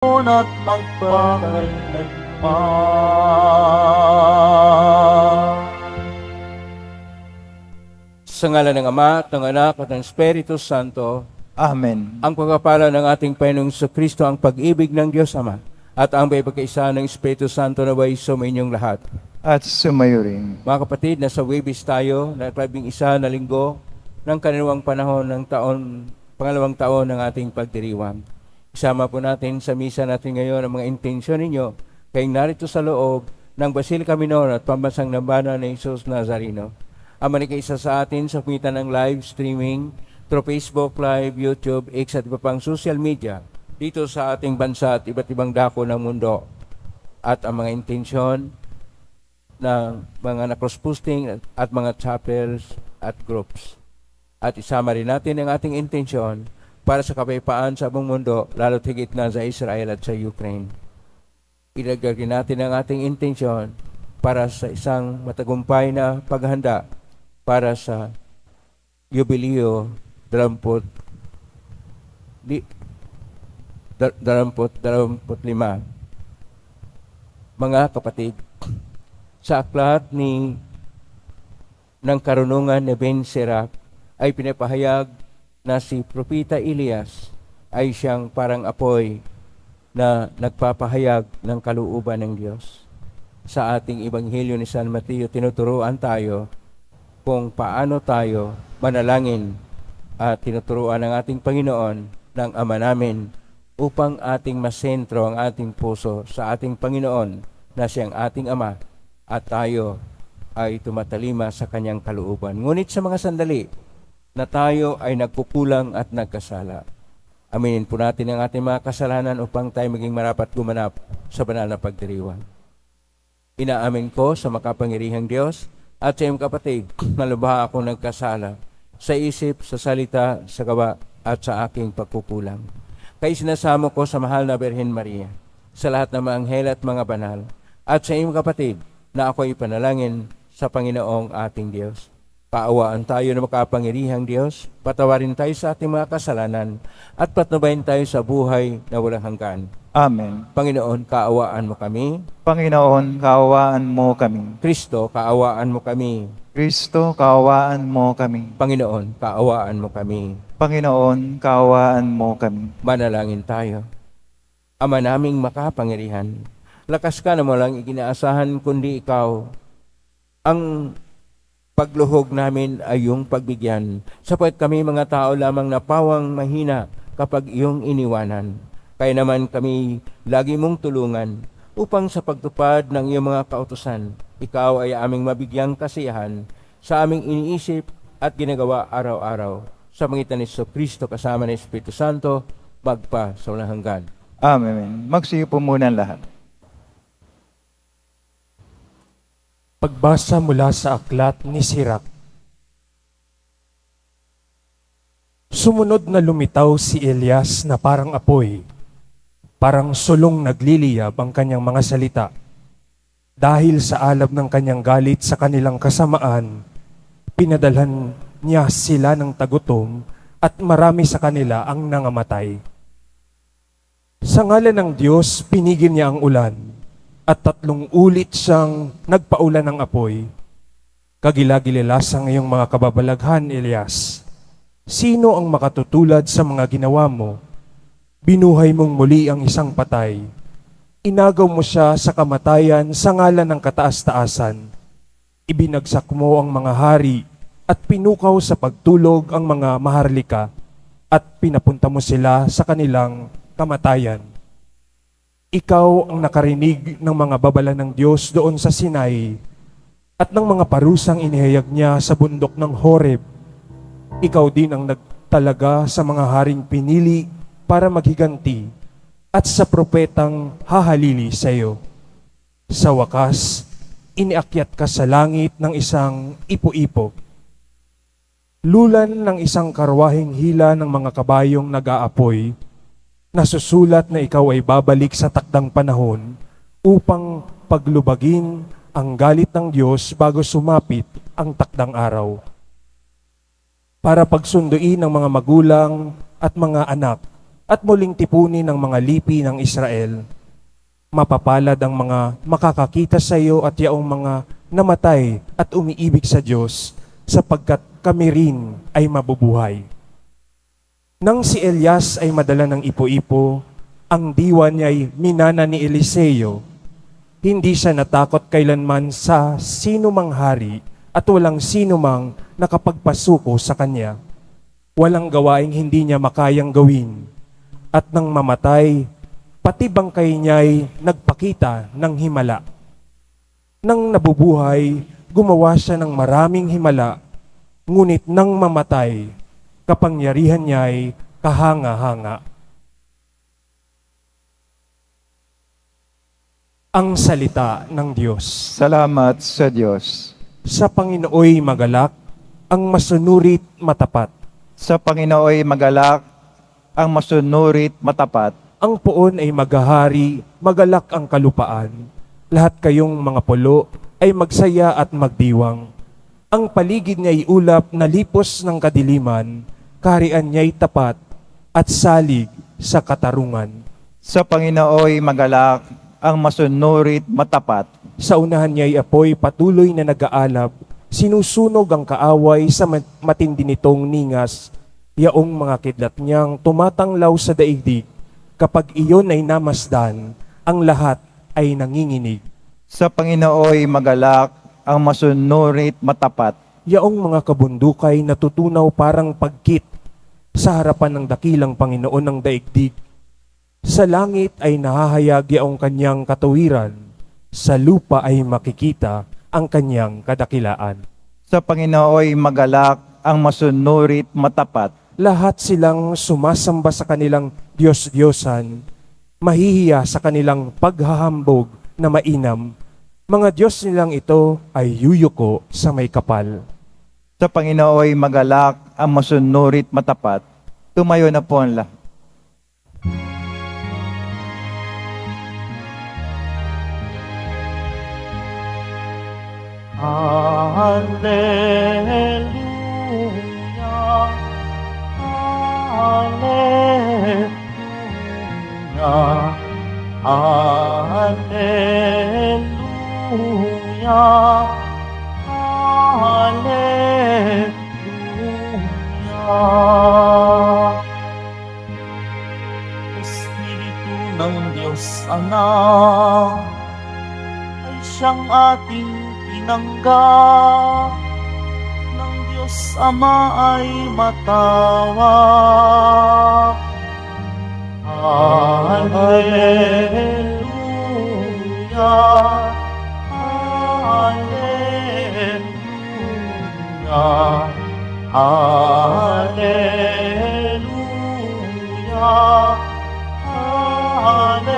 at magpakailanman. Sa ngalan ng Ama, at ng Anak, at ng Espiritu Santo, Amen. ang pagpapala ng ating Panginoong Kristo, ang pag-ibig ng Diyos Ama, at ang pagkakaisa ng Espiritu Santo na way sumainyong lahat. At sumayo rin. Mga kapatid, nasa Webis tayo, na 11 na linggo ng kanilang panahon ng pangalawang taon ng ating pagdiriwang. Isama po natin sa misa natin ngayon ang mga intensyon ninyo kayong narito sa loob ng Basilica Minor at Pambansang Dambana ng Jesus Nazareno. Ang manikaisa sa atin sa pamitan ng live streaming through Facebook Live, YouTube, X at iba pang social media dito sa ating bansa at iba't ibang dako ng mundo. At ang mga intensyon ng mga na-cross-posting at mga chapels at groups. At isama rin natin ang ating intensyon para sa kapayapaan sa buong mundo, lalo't higit na sa Israel at sa Ukraine. Ilagay natin ang ating intensyon para sa isang matagumpay na paghanda para sa Jubileo 25. Mga kapatid, sa aklat ng karunungan ni Ben Sirach ay pinapahayag na si Propeta Elias ay siyang parang apoy na nagpapahayag ng kalooban ng Diyos. Sa ating Ebanghelyo ni San Mateo, tinuturuan tayo kung paano tayo manalangin at tinuturuan ng ating Panginoon ng Ama namin upang ating masentro ang ating puso sa ating Panginoon na siyang ating Ama at tayo ay tumatalima sa kanyang kalooban. Ngunit sa mga sandali na tayo ay nagkukulang at nagkasala, aminin po natin ang ating mga kasalanan upang tayo maging marapat gumanap sa banal na pagdiriwang. Inaamin ko sa makapangyarihang Diyos at sa iyong kapatid na lubha akong nagkasala sa isip, sa salita, sa gawa at sa aking pagkukulang. Kaya sinasamo ko sa mahal na Birhen Maria, sa lahat ng mga anghel at mga banal, at sa iyong kapatid na ako'y panalangin sa Panginoong ating Diyos. Kaawaan tayo na makapangyarihang Diyos, patawarin tayo sa ating mga kasalanan, at patnubayan tayo sa buhay na walang hanggan. Amen. Panginoon, kaawaan mo kami. Panginoon, kaawaan mo kami. Kristo, kaawaan mo kami. Kristo, kaawaan mo kami. Panginoon, kaawaan mo kami. Panginoon, kaawaan mo kami. Manalangin tayo. Ama naming makapangyarihan, lakas ka na walang ikinaasahan kundi ikaw. Ang pagluhog namin ay iyong pagbigyan, sapagkat kami mga tao lamang na pawang mahina kapag iyong iniwanan. Kaya naman kami lagi mong tulungan upang sa pagtupad ng iyong mga kautusan, ikaw ay aming mabigyang kasiyahan sa aming iniisip at ginagawa araw-araw. Sa pangitan ni Kristo kasama ng Espiritu Santo, magpa sa walang hanggan. Amen. Magsiyo po muna ang lahat. Pagbasa mula sa aklat ni Sirach. Sumunod na lumitaw si Elias na parang apoy, parang sulong nagliliyab ang kanyang mga salita. Dahil sa alab ng kanyang galit sa kanilang kasamaan, pinadalhan niya sila ng tagutom at marami sa kanila ang nangamatay. Sa ngalan ng Diyos, pinigil niya ang ulan at 3 ulit siyang nagpaulan ng apoy. Kagila-gililas ang iyong mga kababalaghan, Elias. Sino ang makatutulad sa mga ginawa mo? Binuhay mong muli ang isang patay. Inagaw mo siya sa kamatayan sa ngalan ng kataas-taasan. Ibinagsak mo ang mga hari at pinukaw sa pagtulog ang mga maharlika at pinapunta mo sila sa kanilang kamatayan. Ikaw ang nakarinig ng mga babala ng Diyos doon sa Sinai at ng mga parusang inihayag niya sa bundok ng Horeb. Ikaw din ang nagtalaga sa mga haring pinili para maghiganti at sa propetang hahalili sa iyo. Sa wakas, iniakyat ka sa langit ng isang ipo-ipo. Lulan ng isang karwaheng hila ng mga kabayong nag-aapoy, nasusulat na ikaw ay babalik sa takdang panahon upang paglubagin ang galit ng Diyos bago sumapit ang takdang araw. Para pagsunduin ng mga magulang at mga anak at muling tipunin ng mga lipi ng Israel. Mapapalad ang mga makakakita sa iyo at yaong mga namatay at umiibig sa Diyos, sapagkat kami rin ay mabubuhay. Nang si Elias ay madala ng ipo-ipo, ang diwa niya'y minana ni Eliseo. Hindi siya natakot kailanman sa sinumang hari at walang sinumang nakapagpasuko sa kanya. Walang gawaing hindi niya makayang gawin. At nang mamatay, pati bangkay niya'y nagpakita ng himala. Nang nabubuhay, gumawa siya ng maraming himala, ngunit nang mamatay, kapangyarihan niya'y kahanga-hanga. Ang salita ng Diyos. Salamat sa Diyos. Sa Panginooy magalak, ang masunurit matapat. Sa Panginooy magalak, ang masunurit matapat. Ang poon ay maghahari, magalak ang kalupaan. Lahat kayong mga pulo ay magsaya at magdiwang. Ang paligid niya'y ulap na lipos ng kadiliman, kaharian niya'y tapat at salig sa katarungan. Sa Panginooy magalak, ang masunurit matapat. Sa unahan niya'y apoy patuloy na nag-aalab, sinusunog ang kaaway sa matindi nitong ningas, yaong mga kidlat niyang tumatanglaw sa daigdig. Kapag iyon ay namasdan, ang lahat ay nanginginig. Sa Panginooy magalak, ang masunurit matapat. Yaong mga kabundukay natutunaw parang pagkit sa harapan ng dakilang Panginoon ng daigdig. Sa langit ay nahahayag yaong kanyang katuwiran, sa lupa ay makikita ang kanyang kadakilaan. Sa Panginooy magalak, ang masunurit matapat. Lahat silang sumasamba sa kanilang Diyos-Diyosan, mahihiya sa kanilang paghahambog na mainam. Mga Diyos nilang ito ay yuyuko sa may kapal. Sa Panginooy magalak, ang masunurit matapat. Tumayo na po ang lahat. Alleluia, Alleluia, Alleluia, Alleluia. Espiritu ng Diyos Anak ay siyang ating tinanggap, ng Diyos Ama ay matawag. Alleluia, Alleluia, Alleluia, Alleluia.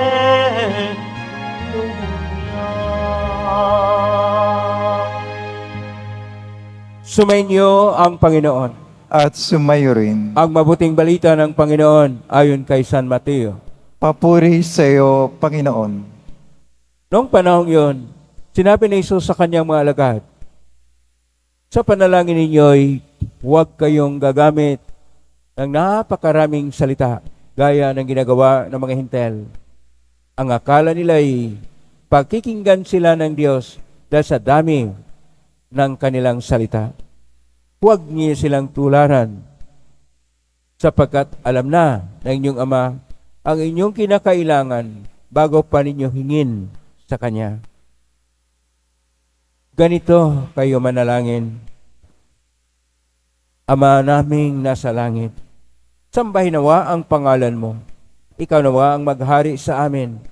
Sumainyo ang Panginoon. At sumayo rin. Ang mabuting balita ng Panginoon ayon kay San Mateo. Papuri sa iyo, Panginoon. Noong panahong yun, sinabi ni Jesus sa kanyang mga alagad, sa panalangin ninyo'y huwag kayong gagamit ng napakaraming salita gaya ng ginagawa ng mga hintel. Ang akala nila'y pagkikinggan sila ng Diyos dahil sa dami ng kanilang salita. Huwag niyo silang tularan, sapagkat alam na ng inyong Ama ang inyong kinakailangan bago pa ninyo hingin sa Kanya. Ganito kayo manalangin. Ama naming nasa langit, sambahin nawa ang pangalan mo. Ikaw nawa ang maghari sa amin.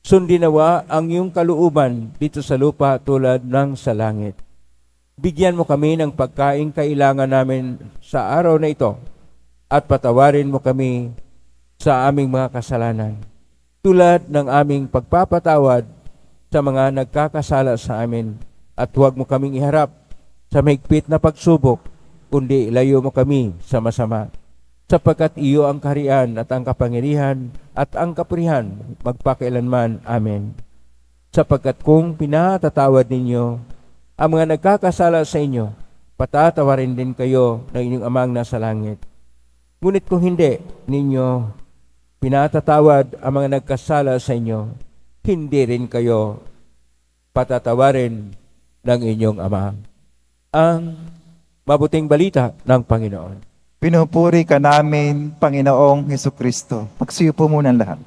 Sundin nawa ang iyong kalooban dito sa lupa tulad ng sa langit. Bigyan mo kami ng pagkain kailangan namin sa araw na ito at patawarin mo kami sa aming mga kasalanan, tulad ng aming pagpapatawad sa mga nagkakasala sa amin, at huwag mo kaming iharap sa mahigpit na pagsubok, kundi ilayo mo kami sa masama. Sapagkat iyo ang kaharian at ang kapangyarihan at ang kapurihan magpakailanman. Amen. Sapagkat kung pinatatawad ninyo ang mga nagkakasala sa inyo, patatawarin din kayo ng inyong Amang nasa langit. Ngunit kung hindi ninyo pinatatawad ang mga nagkasala sa inyo, hindi rin kayo patatawarin ng inyong Ama. Ang mabuting balita ng Panginoon. Pinupuri ka namin, Panginoong Hesukristo. Magsiyo po muna ang lahat.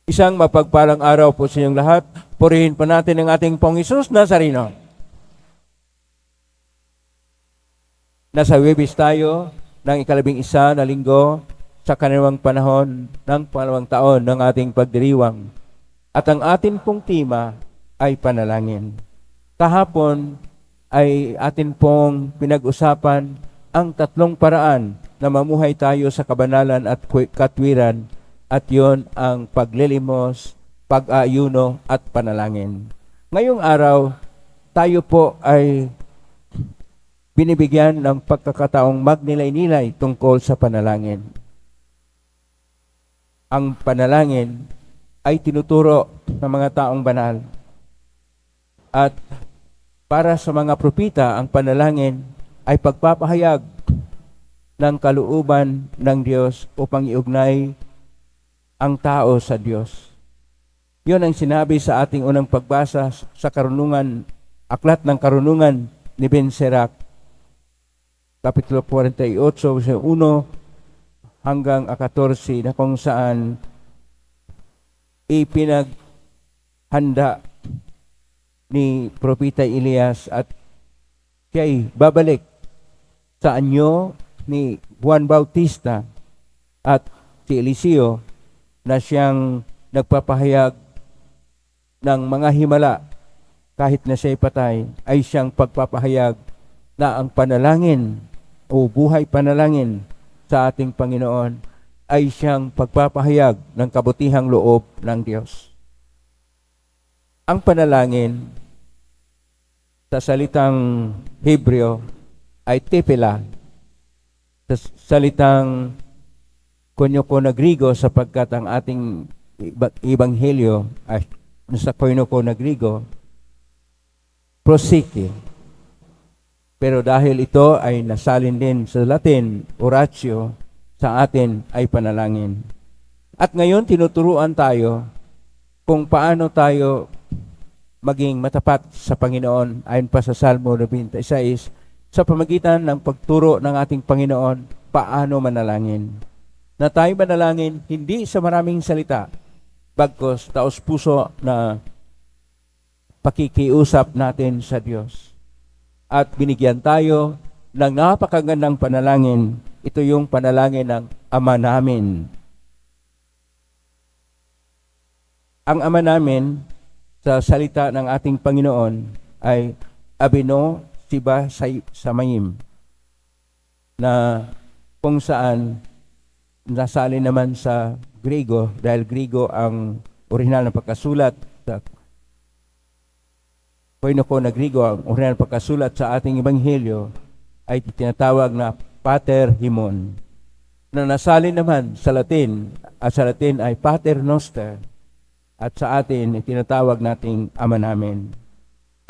Isang mapagpalang araw po sa inyong lahat. Purihin po natin ang ating Pong Hesus Nazareno. Nasa Huwebes tayo ng 11 na linggo sa kanilang panahon ng pangalawang taon ng ating pagdiriwang. At ang atin pong tema ay panalangin. Kahapon ay atin pong pinag-usapan ang tatlong paraan na mamuhay tayo sa kabanalan at katwiran, at yon ang paglilimos, pag-aayuno at panalangin. Ngayong araw, tayo po ay binibigyan ng pagkakataong magnilay-nilay tungkol sa panalangin. Ang panalangin ay tinuturo ng mga taong banal. At para sa mga propita, ang panalangin ay pagpapahayag ng kalooban ng Diyos upang iugnay ang tao sa Diyos. Yun ang sinabi sa ating unang pagbasa sa karunungan, Aklat ng Karunungan ni Ben Sirac, Kapitulo 48, verse 1 hanggang 14, na kung saan ipinaghanda ni Propeta Elias at siya'y babalik sa anyo ni Juan Bautista at si Eliseo na siyang nagpapahayag ng mga himala kahit na siya'y patay, ay siyang pagpapahayag na ang panalangin o buhay panalangin sa ating Panginoon ay siyang pagpapahayag ng kabutihang loob ng Diyos. Ang panalangin sa salitang Hebreo ay tefillah. Sa salitang koinoko na Grigo, sapagkat ang ating ebanghelyo ay sa koinoko na Grigo, prosike. Pero dahil ito ay nasalin din sa Latin, oratio, sa atin ay panalangin. At ngayon tinuturuan tayo kung paano tayo maging matapat sa Panginoon ayon pa sa Salmo 96 sa pamagitan ng pagturo ng ating Panginoon paano manalangin. Na tayo manalangin hindi sa maraming salita, bagkus taos puso na pakikiusap natin sa Diyos. At binigyan tayo ng napakagandang panalangin. Ito yung panalangin ng Ama namin. Ang Ama namin sa salita ng ating Panginoon ay Abino Siba Samayim, na kung saan nasali naman sa Grigo, dahil Grigo ang orihinal na pagkasulat sa koinoko na Grigo, ang orihinal na pagkasulat sa ating ebanghelyo ay tinatawag na Pater Himon, na nasali naman sa Latin, at sa Latin ay Pater Noster, at sa atin ay tinatawag nating Ama namin.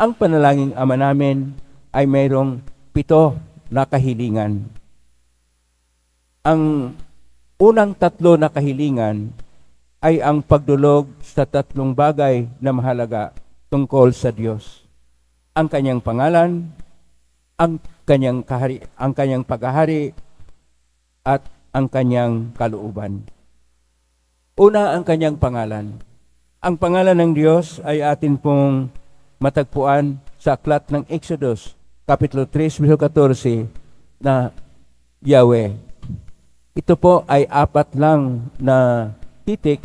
Ang panalangin Ama namin ay mayroong 7 na kahilingan. Ang unang 3 na kahilingan ay ang pagdulog sa 3 bagay na mahalaga tungkol sa Diyos. Ang kanyang pangalan, ang kanyang paghahari, at ang kanyang kalooban. Una, ang kanyang pangalan. Ang pangalan ng Diyos ay atin pong matagpuan sa aklat ng Exodus, Kapitulo 3, verse 14, na Yahweh. Ito po ay 4 lang na titik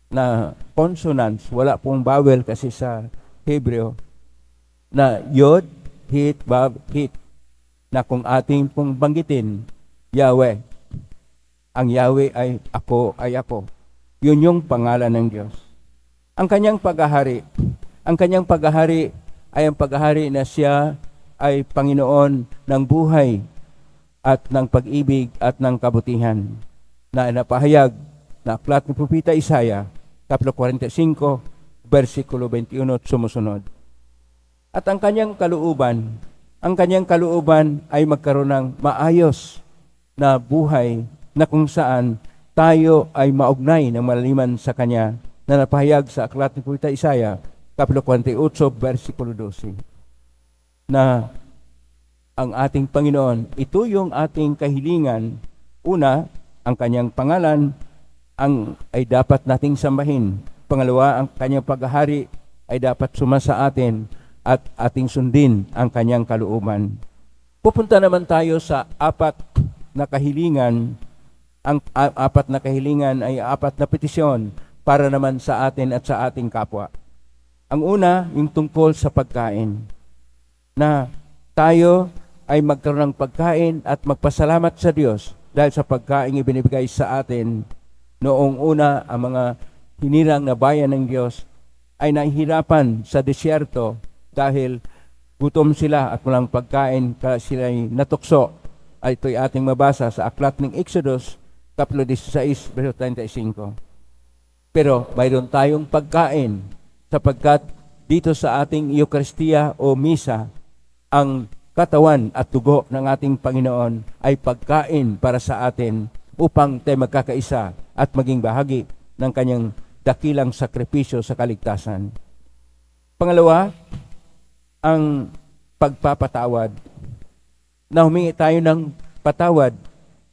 na consonants, wala pong vowel kasi sa Hebreo, na Yod, Hit, Bab, Hit, na kung ating pong banggitin, Yahweh. Ang Yahweh ay ako, ay ako. Yun yung pangalan ng Diyos. Ang kanyang paghahari. Ang kanyang paghahari ay ang paghahari na siya ay Panginoon ng buhay at ng pag-ibig at ng kabutihan, na napahayag na aklat ng Propeta Isaiah, Kapitulo 45, versikulo 21 at sumusunod. At ang kanyang kalooban ay magkaroon ng maayos na buhay na kung saan tayo ay maugnay ng malaliman sa Kanya na napahayag sa aklat ni Propeta Isaiah, Kapitulo 48, versikulo 12, na ang ating Panginoon, ito yung ating kahilingan. Una, ang Kanyang pangalan ay dapat nating sambahin. Pangalawa, ang Kanyang paghahari ay dapat sumasa atin at ating sundin ang Kanyang kalooban. Pupunta naman tayo sa apat na kahilingan. Ang apat na kahilingan ay apat na petisyon para naman sa atin at sa ating kapwa. Ang una, yung tungkol sa pagkain, na tayo ay magkaroon ng pagkain at magpasalamat sa Diyos dahil sa pagkain ibinibigay sa atin. Noong una, ang mga hinirang na bayan ng Diyos ay nahihirapan sa disyerto dahil gutom sila at walang pagkain, kaya sila ay natukso. Ay ito'y ating mabasa sa aklat ng Exodus, Kapitulo 16, verso 35. Pero mayroon tayong pagkain sapagkat dito sa ating Eucharistia o Misa, ang katawan at dugo ng ating Panginoon ay pagkain para sa atin upang tayo magkakaisa at maging bahagi ng Kanyang dakilang sakripisyo sa kaligtasan. Pangalawa, ang pagpapatawad. Na humingi tayo ng patawad,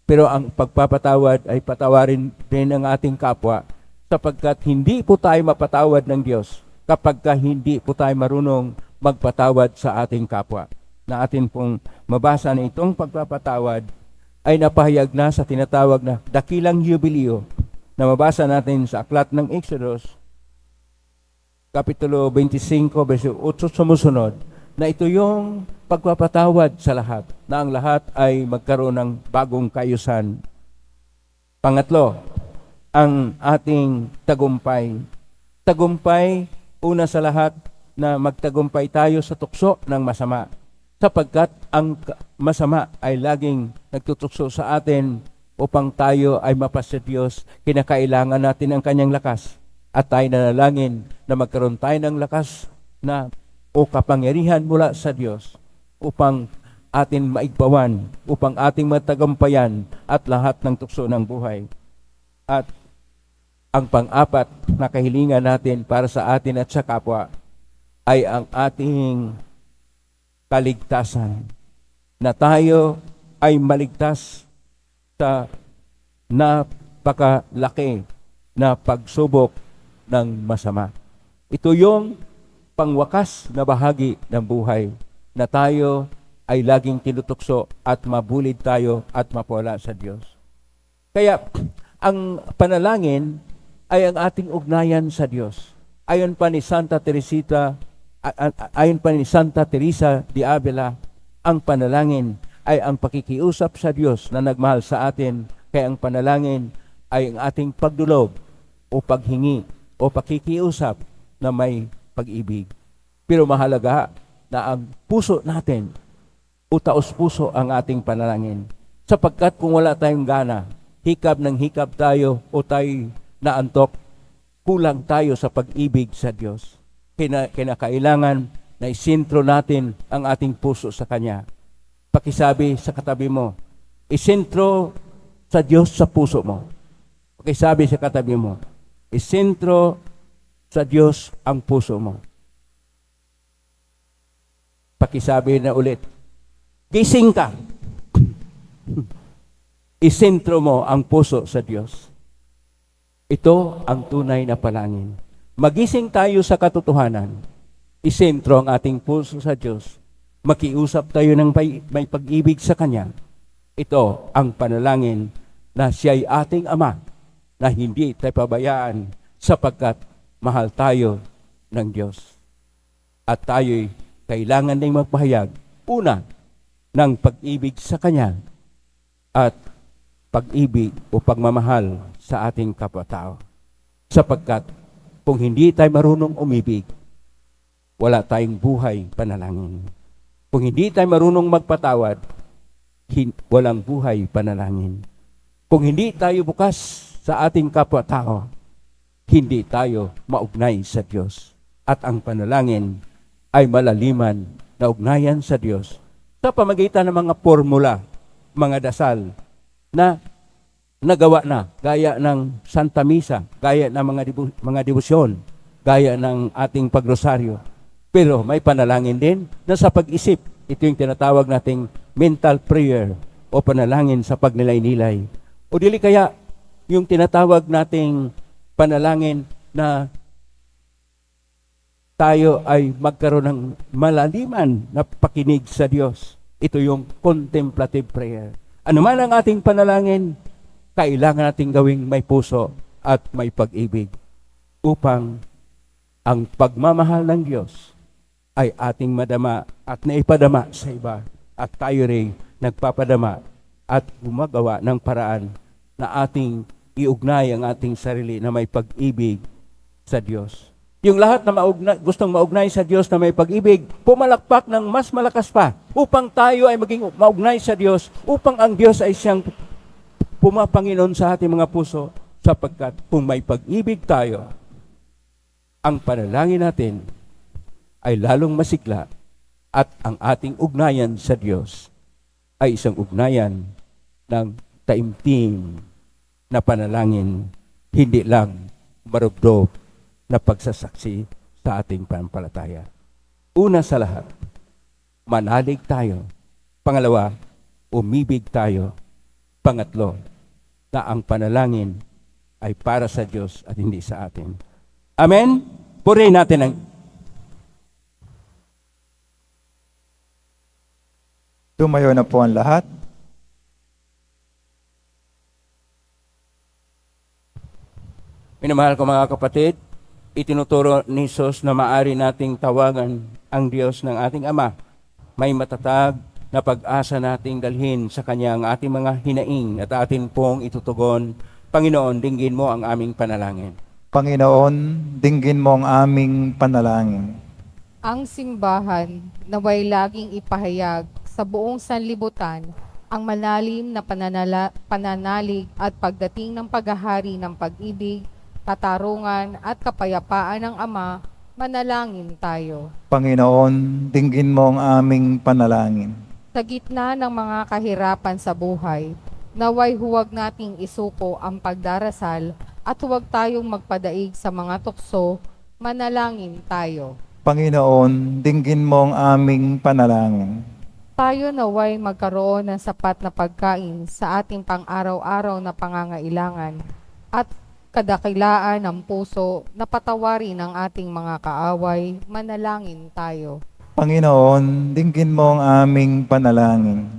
pero ang pagpapatawad ay patawarin din ang ating kapwa sapagkat hindi po tayo mapatawad ng Diyos kapag hindi po tayo marunong magpatawad sa ating kapwa. Na atin pong mabasa na itong pagpapatawad ay napahayag na sa tinatawag na dakilang jubileo na mabasa natin sa aklat ng Exodus, Kapitulo 25, verso 8 sumusunod, na ito yung pagpapatawad sa lahat, na ang lahat ay magkaroon ng bagong kaayusan. Pangatlo, ang ating tagumpay. Tagumpay, una sa lahat, na magtagumpay tayo sa tukso ng masama. Sapagkat ang masama ay laging nagtutukso sa atin upang tayo ay mapasa Diyos, kinakailangan natin ang Kanyang lakas. At tayo nanalangin na magkaroon tayo ng lakas na o kapangyarihan mula sa Diyos upang atin maigpawan, upang ating matagumpayan at lahat ng tukso ng buhay. At ang pang-apat na kahilingan natin para sa atin at sa kapwa ay ang ating kaligtasan. Na tayo ay maligtas sa napakalaki na pagsubok ng masama. Ito yung pangwakas na bahagi ng buhay na tayo ay laging tinutukso at mabulid tayo at mapawala sa Diyos. Kaya ang panalangin ay ang ating ugnayan sa Diyos. Ayon pa ni Santa Teresa de Avila, ang panalangin ay ang pakikiusap sa Diyos na nagmahal sa atin. Kaya ang panalangin ay ang ating pagdulog o paghingi o pakikiusap na may pag-ibig. Pero mahalaga na ang puso natin, utaos-puso ang ating panalangin. Sapagkat kung wala tayong gana, hikab ng hikab tayo o tayo naantok, kulang tayo sa pag-ibig sa Diyos. Kinakailangan na isentro natin ang ating puso sa Kanya. Pakisabi sa katabi mo, isentro sa Diyos sa puso mo. Pakisabi sa katabi mo, isentro sa Diyos ang puso mo. Pakisabi na ulit, gising ka. Isentro mo ang puso sa Diyos. Ito ang tunay na palangin. Magising tayo sa katotohanan. Isentro ang ating puso sa Diyos. Makiusap tayo ng may pag-ibig sa Kanya. Ito ang panalangin na Siya'y ating Ama na hindi tayo pabayaan sapagkat mahal tayo ng Diyos. At tayo'y kailangan ding magpahayag, una, ng pag-ibig sa Kanya at pag-ibig o pagmamahal sa ating kapwa-tao. Sapagkat kung hindi tayo marunong umibig, wala tayong buhay panalangin. Kung hindi tayo marunong magpatawad, walang buhay panalangin. Kung hindi tayo bukas sa ating kapwa-tao, hindi tayo maugnay sa Diyos. At ang panalangin ay malaliman na ugnayan sa Diyos sa pamagitan ng mga formula, mga dasal, na nagawa na, gaya ng Santa Misa, gaya ng mga debosyon, gaya ng ating pagrosaryo. Pero may panalangin din na sa pag-isip. Ito yung tinatawag nating mental prayer o panalangin sa pagnilay-nilay. O dili kaya yung tinatawag nating panalangin na tayo ay magkaroon ng malaliman na pakinig sa Diyos. Ito yung contemplative prayer. Ano man ang ating panalangin, kailangan nating gawing may puso at may pag-ibig upang ang pagmamahal ng Diyos ay ating madama at naipadama sa iba at tayo rin nagpapadama at gumagawa ng paraan na ating iugnay ang ating sarili na may pag-ibig sa Diyos. Yung lahat na gustong maugnay sa Diyos na may pag-ibig, pumalakpak ng mas malakas pa upang tayo ay maging maugnay sa Diyos, upang ang Diyos ay siyang pumapanginoon sa ating mga puso, sapagkat kung may pag-ibig tayo, ang panalangin natin ay lalong masigla at ang ating ugnayan sa Diyos ay isang ugnayan ng taimtim na panalangin, hindi lang marubdob na pagsasaksi sa ating panampalataya. Una sa lahat, manalig tayo. Pangalawa, umibig tayo. Pangatlo, na ang panalangin ay para sa Diyos at hindi sa atin. Amen? Purihin natin ang Tumayo na po ang lahat. minamahal ko mga kapatid, itinuturo ni Jesus na maaari nating tawagan ang Diyos ng ating Ama. May matatag na pag-asa nating dalhin sa Kanya ang ating mga hinaing at atin pong itutugon. Panginoon, dinggin mo ang aming panalangin. Panginoon, dinggin mo ang aming panalangin. Ang simbahan naway laging ipahayag sa buong sanlibutan ang malalim na pananalig at pagdating ng paghahari ng pag-ibig, katarungan at kapayapaan ng Ama. Manalangin tayo. Panginoon, dinggin mo ang aming panalangin. Sa gitna ng mga kahirapan sa buhay, naway huwag nating isuko ang pagdarasal at huwag tayong magpadaig sa mga tukso. Manalangin tayo. Panginoon, dinggin mo ang aming panalangin. Tayo naway magkaroon ng sapat na pagkain sa ating pang-araw-araw na pangangailangan at kadakilaan ng puso na patawarin ang ating mga kaaway. Manalangin tayo. Panginoon, dinggin mo ang aming panalangin.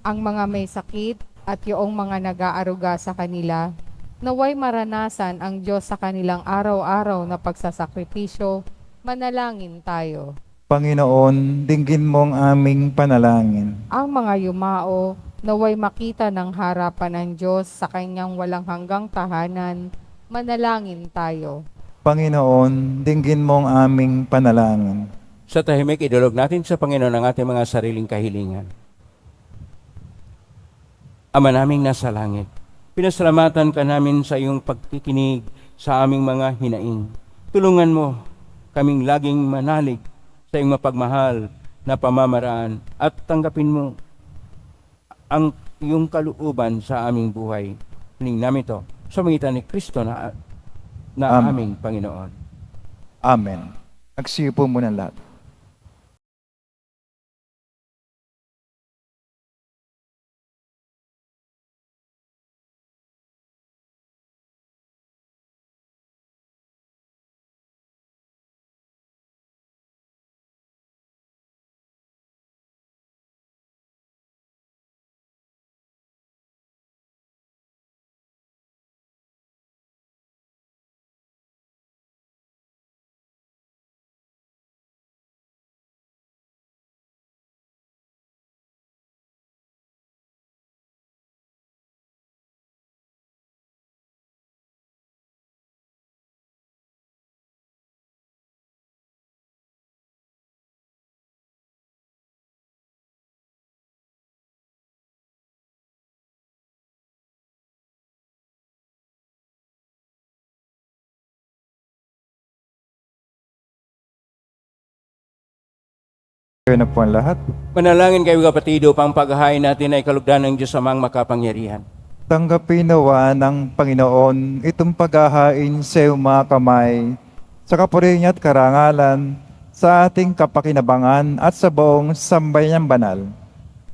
Ang mga may sakit at yung mga nag-aaruga sa kanila, naway maranasan ang Diyos sa kanilang araw-araw na pagsasakripisyo. Manalangin tayo. Panginoon, dinggin mo ang aming panalangin. Ang mga yumao, naway makita ng harapan ng Diyos sa kanyang walang hanggang tahanan. Manalangin tayo. Panginoon, dinggin mo ang aming panalangin. Sa tahimik, idulog natin sa Panginoon ang ating mga sariling kahilingan. Ama naming nasa langit, pinasalamatan ka namin sa iyong pagkikinig sa aming mga hinaing. Tulungan mo kaming laging manalig sa iyong mapagmahal na pamamaraan at tanggapin mo ang iyong kalooban sa aming buhay. Hiling namin ito sa magitan ni Kristo na aming Panginoon. Amen. Magsiyo po muna lahat. Tumayo na po ang lahat. Manalangin kayo kapatid upang paghahain natin ay kalugdan ng Diyos amang makapangyarihan. Tanggapin nawa ng Panginoon itong paghahain sa iyong mga kamay, sa kapurihan at karangalan, sa ating kapakinabangan at sa buong sambayanang banal.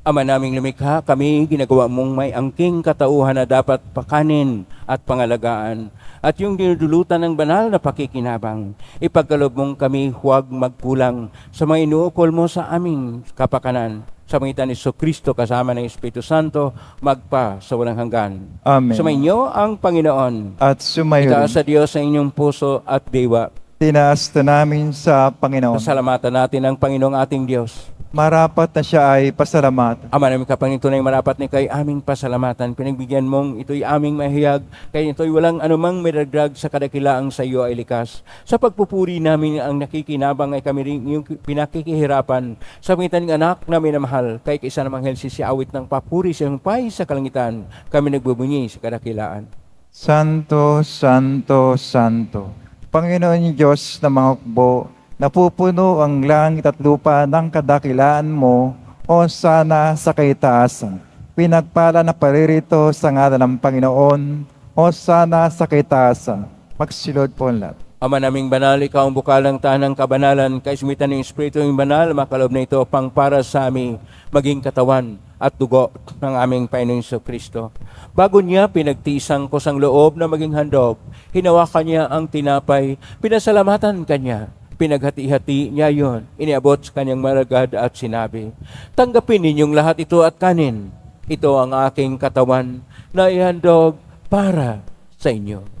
Ama naming lumikha, kami ginagawa mong may angking katauhan na dapat pakanin at pangalagaan. At yung dinudulutan ng banal na pakikinabang, ipagkaloob mong kami huwag magkulang sa mga inuukol mo sa aming kapakanan. Sa pangitan ni Kristo kasama ng Espiritu Santo, magpa sa walang hanggan. Amen. Sumainyo ang Panginoon. At sumayo Itaas rin. sa Diyos sa inyong puso at diwa. Tinaas na namin sa Panginoon. Pasalamatan natin ang Panginoong ating Diyos. Marapat na siya ay pasalamat. Ama namin kapangin tunay marapat ni kay aming pasalamatan. Pinagbigyan mong ito'y aming mahiyag. Kaya ito'y walang anumang miragdrag sa kadakilaang sa iyo ay likas. Sa pagpupuri namin ang nakikinabang ay kami rin yung pinakikihirapan. Sa pangitan ng anak namin na mahal, kay kaisa namang helsi si awit ng papuri sa iyong pay sa kalangitan. Kami nagbubunyi sa kadakilaan. Santo, Santo, Santo. Panginoon Diyos na mga hukbo, napupuno ang langit at lupa ng kadakilaan mo, o sana sa kaitaasan. Pinagpala na paririto sa ngalan ng Panginoon, o sana sa kaitaasan. Magsilod po ang lahat. Ama naming banal, ikaw ang bukal ng tanang kabanalan, kaismitan ng Espiritu ng banal, makalob na ito pang para sa amin, maging katawan at dugo ng aming Panginoong Kristo. Bago niya pinagtisang ko sang loob na maging handog, hinawakan niya ang tinapay, pinasalamatan kanya, pinaghati-hati niya yon, iniabot sa kanyang maragad at sinabi, tanggapin ninyong lahat ito at kanin. Ito ang aking katawan na ihandog para sa inyo.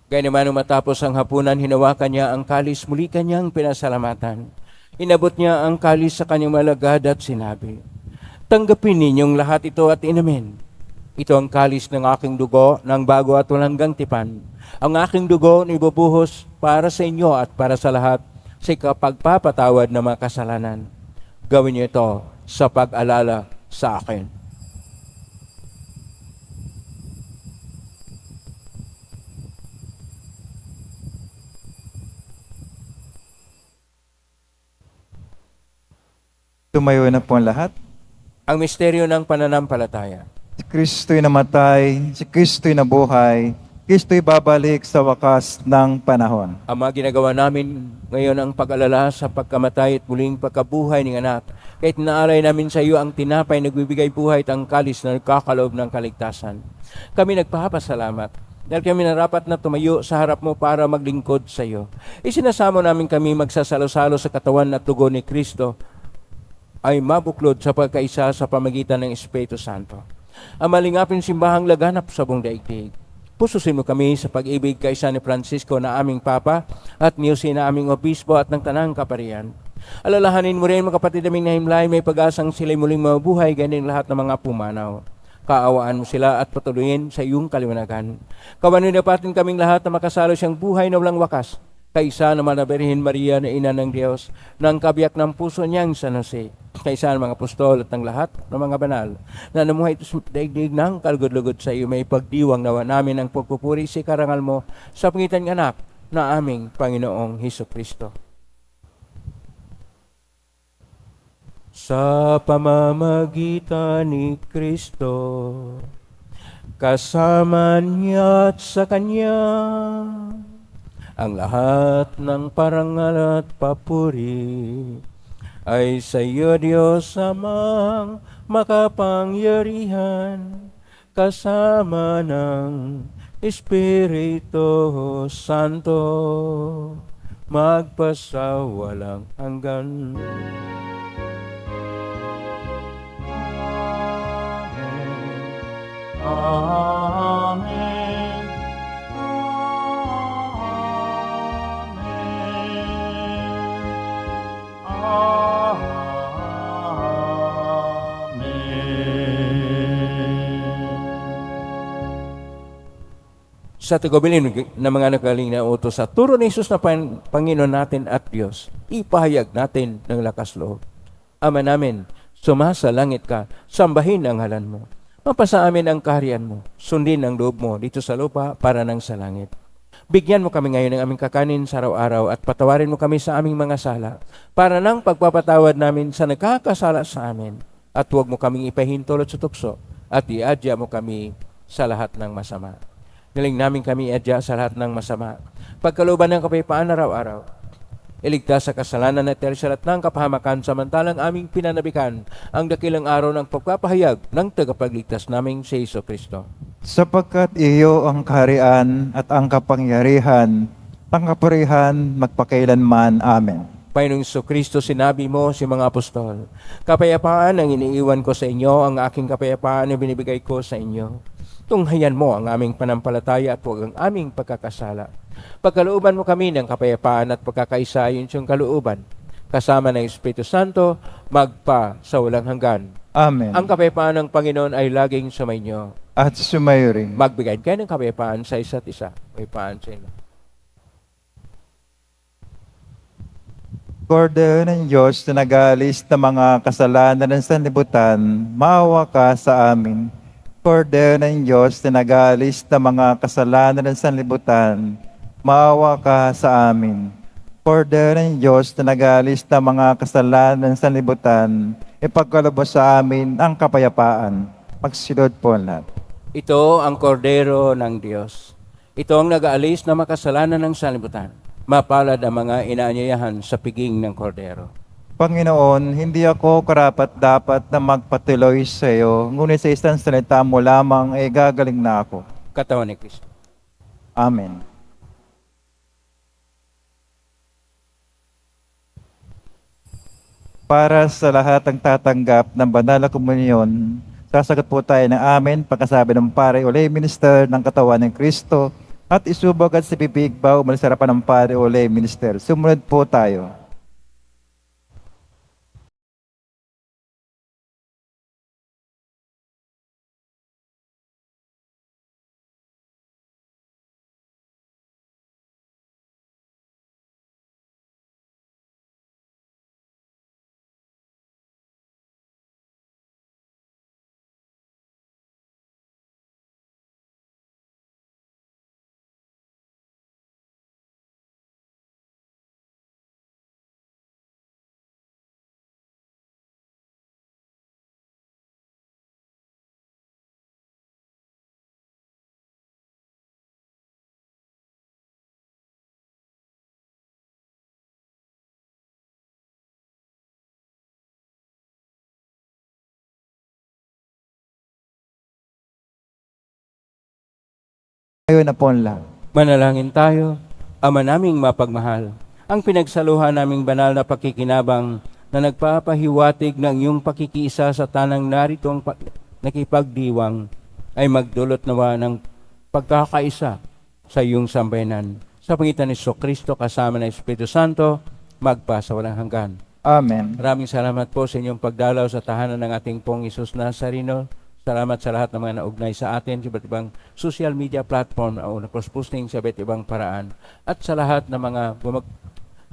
Gaya naman nung matapos ang hapunan, hinawakan niya ang kalis, muli kanyang pinasalamatan. Inabot niya ang kalis sa kanyang malagad at sinabi, tanggapin ninyong lahat ito at inamin. Ito ang kalis ng aking dugo ng bago at walang tipan. Ang aking dugo na ibubuhos para sa inyo at para sa lahat sa kapagpapatawad ng mga kasalanan. Gawin niyo ito sa pag-alala sa akin. Tumayo na po ang lahat. Ang misteryo ng pananampalataya. Si Kristo'y namatay, si Kristo'y nabuhay, Kristo'y babalik sa wakas ng panahon. Ama, ginagawa namin ngayon ang pag-alala sa pagkamatay at muling pagkabuhay ng anak. Kahit naalay namin sa iyo ang tinapay nagbibigay buhay at ang kalis na nagkakaloob ng kaligtasan. Kami nagpapasalamat dahil kami narapat na tumayo sa harap mo para maglingkod sa iyo. Isinasamo namin kami magsasalo-salo sa katawan at dugo ni Kristo ay mabuklod sa pagkaisa sa pamagitan ng Espiritu Santo. Ang malingapin simbahang laganap sa buong daigdig. Pususin mo kami sa pag-ibig kaisa ni Francisco na aming Papa at ni Jose na aming Obispo at ng Tanang Kaparian. Alalahanin mo rin mga kapatid naming nahimlay, may pag-asang sila'y muling mabuhay ganyan lahat ng mga pumanaw. Kaawaan mo sila at patuloyin sa iyong kaliwanagan. Kawanunapatin kaming lahat na makasalo siyang buhay na walang wakas. Kaisa naman na Birhen Maria na ina ng Diyos, ng kabiyak ng puso niyang San Jose, kaisa ng mga apostol at ng lahat ng mga banal, na namuhay ito sa daigdig ng kalugod-lugod sa iyo, may pagdiwang nawa namin ang pagpupuri sa karangal mo sa pangitan ng anak na aming Panginoong Hesukristo. Sa pamamagitan ni Kristo, kasama niya at sa Kanya, ang lahat ng parangal at papuri ay sa iyo, Diyos Amang makapangyarihan, kasama ng Espiritu Santo, magpasawalang hanggan. Amen. Sa tagubilin ng mga nagaling na utos sa turo ni Jesus na Panginoon natin at Diyos, ipahayag natin ng lakas loob. Ama namin, sumasalangit ka, sambahin ang ngalan mo. Mapasa amin ang kaharian mo. Sundin ang loob mo dito sa lupa para nang sa langit. Bigyan mo kami ngayon ng aming kakanin sa araw-araw at patawarin mo kami sa aming mga sala para nang pagpapatawad namin sa nagkakasala sa amin. At huwag mo kaming ipahintulot sa tukso at iadya mo kami sa lahat ng masama. Galing namin kami iadya sa lahat ng masama. Pagkalooban ng kapayapaan araw-araw. Iligtas sa kasalanan at tersalat ng kapahamakan samantalang aming pinanabikan ang dakilang araw ng pagpapahayag ng tagapagligtas naming si Hesus Kristo. Sapagkat iyo ang kaharian at ang kapangyarihan, ang kapurihan magpakailanman. Amen. Panginoong Hesus Kristo, sinabi mo si mga apostol, kapayapaan ang iniiwan ko sa inyo, ang aking kapayapaan ang binibigay ko sa inyo. Tunghayan mo ang aming panampalataya at huwag ang aming pagkakasala. Pagkalooban mo kami ng kapayapaan at pagkakaisa ayon sa iyong kalooban, kasama ng Espiritu Santo, magpa sa walang hanggan. Amen. Ang kapayapaan ng Panginoon ay laging sumainyo. At sumayo rin. Magbigay kayo ng kapayapaan sa isa't isa. Kapayapaan sa inyo. Kordero ng Diyos na nag-aalis ng mga kasalanan ng sanlibutan, maawa ka sa amin. Kordero ng Diyos na nag-aalis ng mga kasalanan ng sanlibutan, maawa ka sa amin. Kordero ng Diyos na nag-aalis ng mga kasalanan ng sanlibutan, ipagkaloob sa amin ang kapayapaan. Magsilod po lahat. Ito ang kordero ng Diyos. Ito ang nag-aalis na makasalanan ng sanlibutan. Mapalad ang mga inaanyayahan sa piging ng kordero. Panginoon, hindi ako karapat-dapat na magpatuloy sa iyo, ngunit sa isang salita mo lamang ay gagaling na ako. Katawan ni Kristo. Amen. Para sa lahat ng tatanggap ng banal na komunyon, sasagot po tayo ng amen pagkasabi ng pare o lay minister ng katawan ng Kristo at isubog at sa bibig ba umalis sa harapan ng pare o lay minister. Sumunod po tayo. Ngayon na po lahat. Manalangin tayo, Ama naming mapagmahal, ang pinagsaluhan naming banal na pakikinabang na nagpapahiwatig ng iyong pakikiisa sa tanang naritong nakipagdiwang ay magdulot nawa ng pagkakaisa sa iyong sambayanan. Sa pangitan ni Kristo kasama ng Espiritu Santo, magpa sa walang hanggan. Amen. Maraming salamat po sa inyong pagdalaw sa tahanan ng ating pong Hesus Nazareno. Salamat sa lahat ng mga naugnay sa atin sa iba't ibang social media platform o na-cross-posting sa iba't ibang paraan. At sa lahat ng mga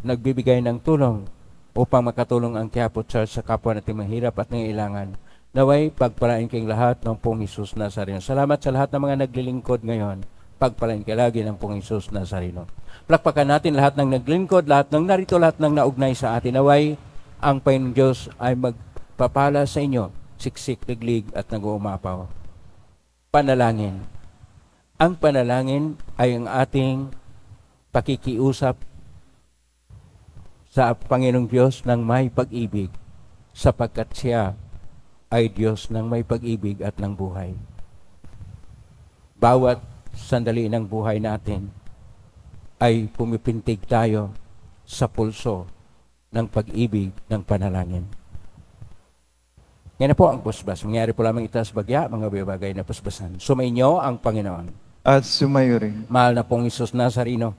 nagbibigay ng tulong upang makatulong ang Quiapo Church sa kapwa nating mahirap at nangailangan. Naway, pagpalain kayong lahat ng pong Hesus Nazareno. Salamat sa lahat ng mga naglilingkod ngayon. Pagpalain kayo lagi ng pong Hesus Nazareno. Plakpakan natin lahat ng naglilingkod, lahat ng narito, lahat ng naugnay sa atin. Naway, ang Panginoong Diyos ay magpapala sa inyo. Siksik, liglig at nag-uumapaw. Panalangin. Ang panalangin ay ang ating pakikiusap sa Panginoong Diyos ng may pag-ibig sapagkat siya ay Diyos ng may pag-ibig at ng buhay. Bawat sandali ng buhay natin ay pumipintig tayo sa pulso ng pag-ibig ng panalangin. Yan na po ang pusbas. Mangyari po lamang itaas bagya, mga bagay na pusbasan. Sumainyo ang Panginoon. At sumayo rin. Mahal na pong Hesus Nazareno.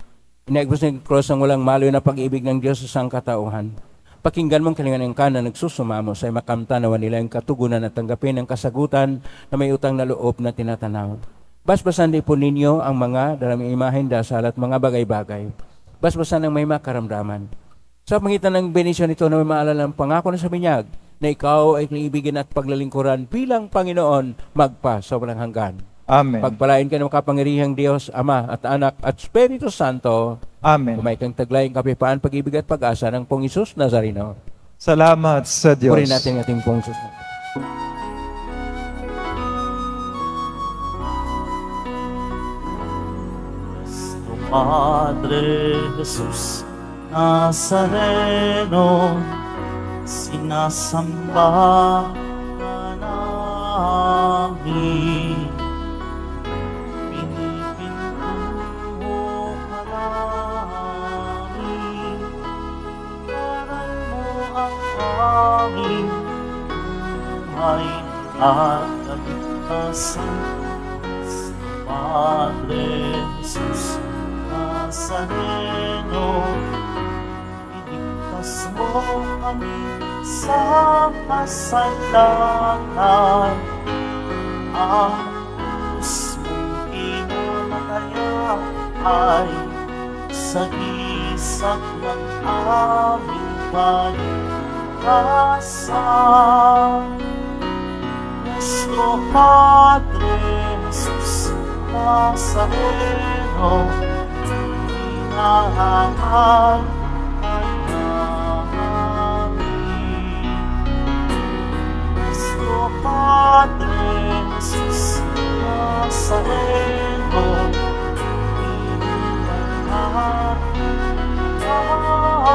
Inaigos ng cross ang walang maloy na pag-ibig ng Diyos sa sangkatauhan. Pakinggan mong kalingan ng kanan nagsusumamo sa makamtanawan nila yung katugunan at tanggapin ang kasagutan na may utang na loob na tinatanaw. Basbasan din po ninyo ang mga dalaming imahen, dasal at mga bagay-bagay. Basbasan ng may makaramdaman. Sa pangitan ng benisyon ito na may maalala ang pangako na sa binyag, na ikaw ay kaibigan at paglalingkuran bilang Panginoon magpa sa walang hanggan. Amen. Pagpalain ka ng makapangyarihang Diyos, Ama at Anak at Espiritu Santo. Amen. Kumay kang taglayang kapayapaan, pag-ibig at pag-asa ng Pong Isus Nazareno. Salamat sa Diyos. Purihin natin ang ating Pong Isus. Padre Jesus Nazareno, sinasamba ka namin. Pinipintuho ka namin, parang mo ang aming buhay at kaligtasan. Padre Jesus Nazareno, iligtas mo kami sa kasalanan. Ang krus mong pinamataya ay sagisag ng aming kaligtasan. Nuestro Padre Jesus Nazareno, inahangal ka namin. Nuestro Padre Jesus Nazareno, inahangal ka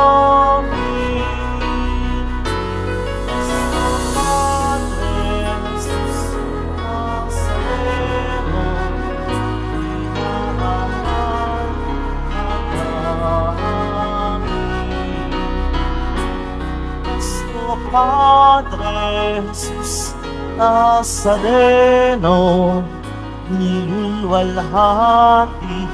namin. Nuestro Padre Jesus Nazareno, Padre Jesus Nazareno, nilulwalhati